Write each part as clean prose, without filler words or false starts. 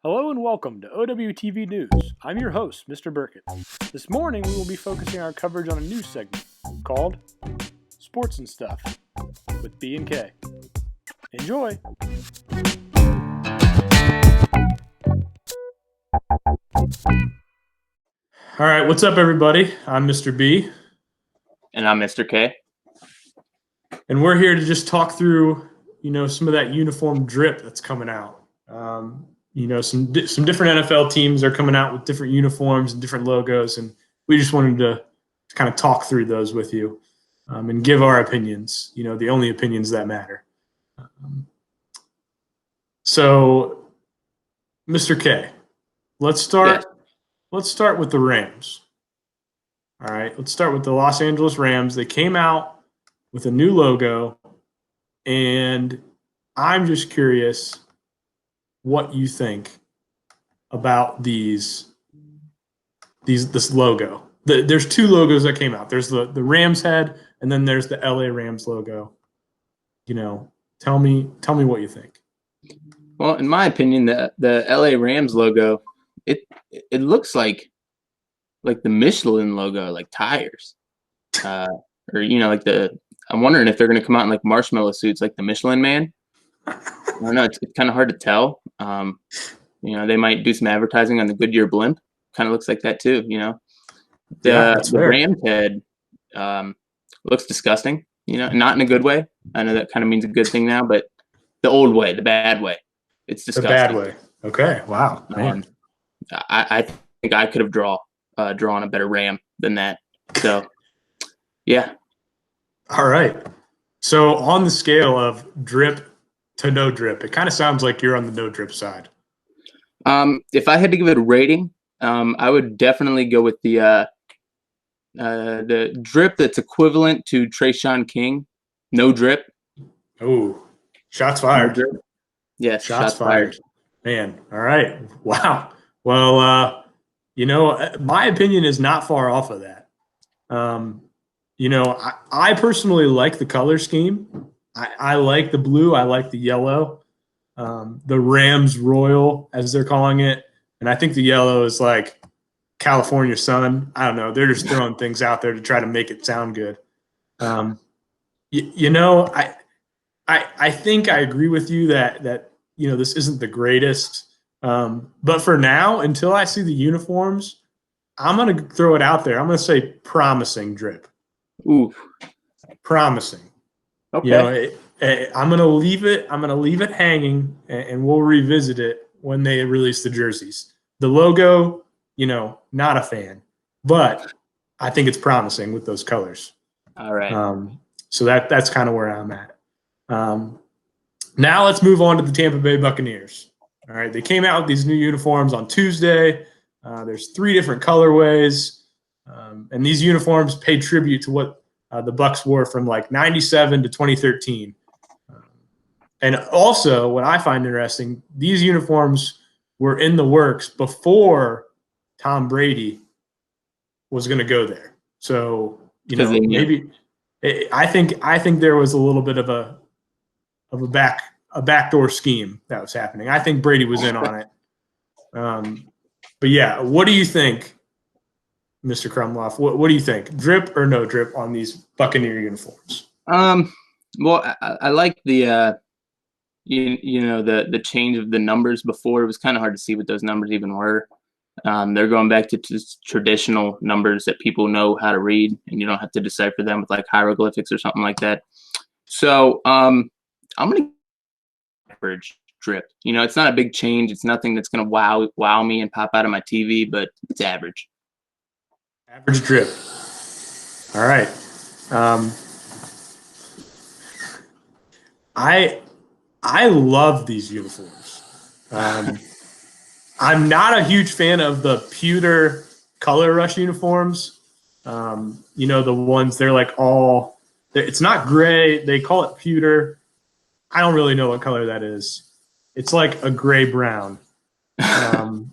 Hello and welcome to OWTV News. I'm your host, Mr. Burkett. This morning we will be focusing our coverage on a news segment called Sports and Stuff with B and K. Enjoy! All right, what's up everybody? I'm Mr. B. And I'm Mr. K. And we're here to just talk through, some of that uniform drip that's coming out. Some different NFL teams are coming out with different uniforms and different logos, and we just wanted to kind of talk through those with you and give our opinions, the only opinions that matter. So, Mr. K, let's start with the Rams. All right, let's start with the Los Angeles Rams. They came out with a new logo, and I'm just curious what you think about this logo. There's two logos that came out. There's the Rams head, and then there's the LA Rams logo. Tell me what you think. Well, in my opinion, the LA Rams logo, it looks like the Michelin logo, like tires, I'm wondering if they're going to come out in like marshmallow suits, like the Michelin Man. I don't know. It's kind of hard to tell. They might do some advertising on the Goodyear blimp. Kind of looks like that too. The Rams head looks disgusting. Not in a good way. I know that kind of means a good thing now, but the old way, the bad way. It's disgusting. The bad way. Okay. Wow. Man. I think I could have drawn a better ram than that. So, yeah. All right. So on the scale of drip to no drip, it kind of sounds like you're on the no drip side. If I had to give it a rating, I would definitely go with the drip that's equivalent to Trayshawn King. No drip. Oh, shots fired. No drip. Yes, shots fired. Man, all right. Wow. Well, my opinion is not far off of that. I personally like the color scheme. I like the blue. I like the yellow. The Rams Royal, as they're calling it. And I think the yellow is like California sun. I don't know. They're just throwing things out there to try to make it sound good. I think I agree with you that this isn't the greatest. But for now, until I see the uniforms, I'm going to throw it out there. I'm going to say promising drip. Ooh, promising. Okay. I'm going to leave it. I'm going to leave it hanging, and we'll revisit it when they release the jerseys. The logo, not a fan, but I think it's promising with those colors. All right. So that's kind of where I'm at. Now let's move on to the Tampa Bay Buccaneers. All right, they came out with these new uniforms on Tuesday. There's 3 different colorways, and these uniforms pay tribute to what the Bucs wore from like 97 to 2013. And also, what I find interesting, these uniforms were in the works before Tom Brady was going to go there. So, maybe I think there was a little bit of a backdoor scheme that was happening. I think Brady was in on it. But yeah, what do you think, Mr. Krumloff? What do you think? Drip or no drip on these Buccaneer uniforms? Well, I like the the change of the numbers before. It was kind of hard to see what those numbers even were. They're going back to just traditional numbers that people know how to read, and you don't have to decipher them with like hieroglyphics or something like that. So I'm going to average drip. It's not a big change. It's nothing that's going to wow me and pop out of my TV, but it's average. Average drip. All right. I love these uniforms. I'm not a huge fan of the pewter color rush uniforms. The ones they're like it's not gray. They call it pewter. I don't really know what color that is. It's like a gray brown. I'm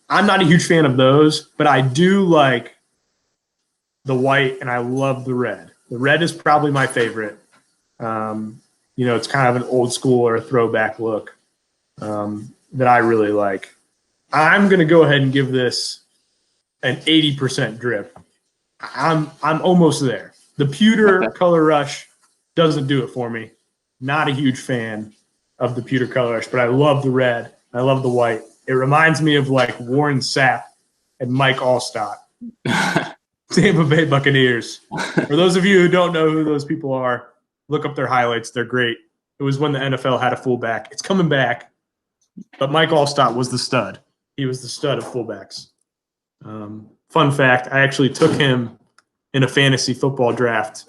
not a huge fan of those, but I do like the white, and I love the red. The red is probably my favorite. It's kind of an old school or a throwback look. that I really like. I'm going to go ahead and give this an 80% drip. I'm almost there. The pewter color rush doesn't do it for me. Not a huge fan of the pewter color rush, but I love the red. I love the white. It reminds me of like Warren Sapp and Mike Allstott, Tampa Bay Buccaneers. For those of you who don't know who those people are, look up their highlights. They're great. It was when the NFL had a fullback. It's coming back, but Mike Allstott was the stud. He was the stud of fullbacks. Fun fact, I actually took him in a fantasy football draft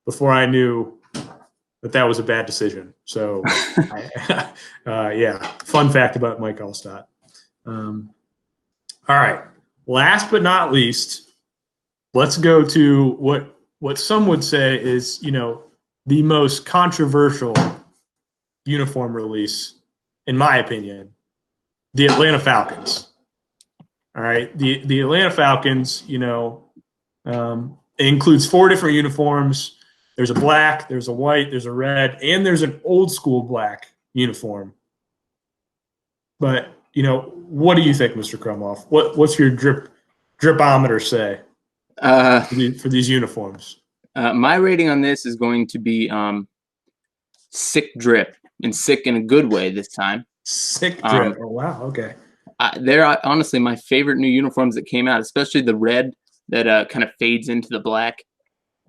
before I knew that was a bad decision. So, yeah, fun fact about Mike Allstott. All right, last but not least, let's go to what some would say is, the most controversial uniform release, in my opinion, the Atlanta Falcons. All right, the Atlanta Falcons, it includes 4 different uniforms. There's a black, there's a white, there's a red, and there's an old school black uniform. But, what do you think, Mr. Krumoff? What's your dripometer say for these uniforms? My rating on this is going to be sick drip, and sick in a good way this time. Sick drip. Oh, wow. Okay. They're honestly my favorite new uniforms that came out, especially the red that kind of fades into the black.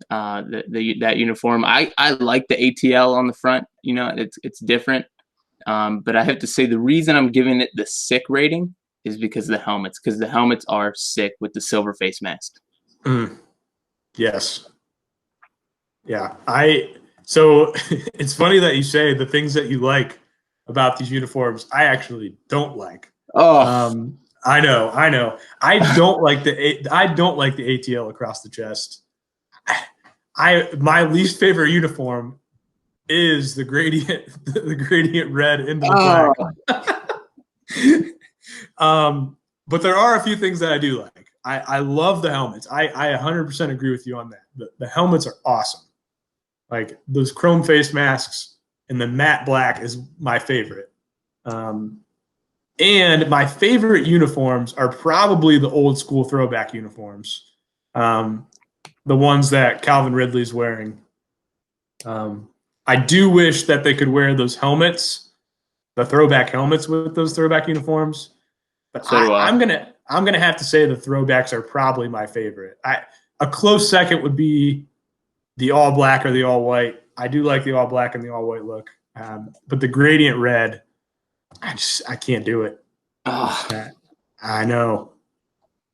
That uniform. I like the ATL on the front. It's different. But I have to say the reason I'm giving it the sick rating is because of the helmets. Because the helmets are sick with the silver face mask. Yes. Yeah. So it's funny that you say the things that you like about these uniforms, I actually don't like. Oh, I know. I don't like the ATL across the chest. My least favorite uniform is the gradient red into the black. But there are a few things that I do like. I love the helmets. I 100% agree with you on that. The helmets are awesome. Like those chrome face masks and the matte black is my favorite. And my favorite uniforms are probably the old school throwback uniforms. The ones that Calvin Ridley's wearing. I do wish that they could wear those helmets, the throwback helmets with those throwback uniforms. But so I'm gonna have to say the throwbacks are probably my favorite. A close second would be the all black or the all white. I do like the all black and the all white look, but the gradient red, I can't do it. I know.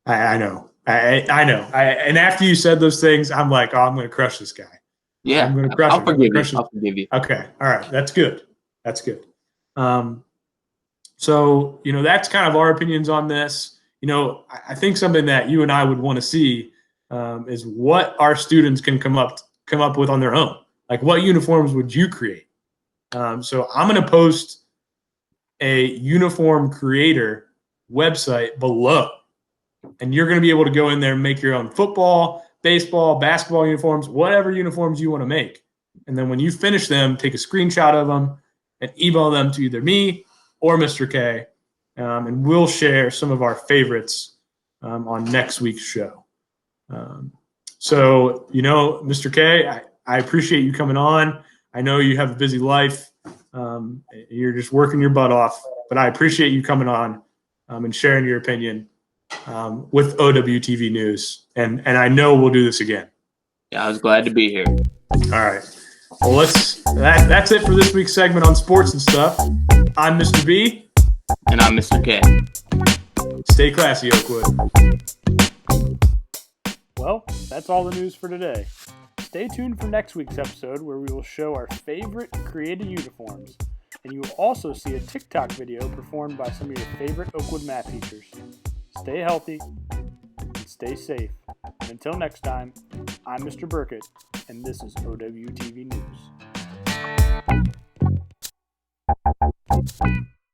I know. And after you said those things, I'm like, I'm going to crush this guy. Yeah, I'm going to crush him. I'll forgive you. Okay, all right, that's good. So that's kind of our opinions on this. I think something that you and I would want to see is what our students can come up with on their own. Like, what uniforms would you create? So I'm going to post a uniform creator website below. And you're going to be able to go in there and make your own football, baseball, basketball uniforms, whatever uniforms you want to make. And then when you finish them, take a screenshot of them and email them to either me or Mr. K. And we'll share some of our favorites on next week's show. So, Mr. K, I appreciate you coming on. I know you have a busy life. You're just working your butt off. But I appreciate you coming on and sharing your opinion with OWTV News, and I know we'll do this again. Yeah, I was glad to be here. All right. Well, that's it for this week's segment on sports and stuff. I'm Mr. B. And I'm Mr. K. Stay classy, Oakwood. Well, that's all the news for today. Stay tuned for next week's episode where we will show our favorite created uniforms, and you will also see a TikTok video performed by some of your favorite Oakwood math teachers. Stay healthy and stay safe. And until next time, I'm Mr. Burkett, and this is OWTV News.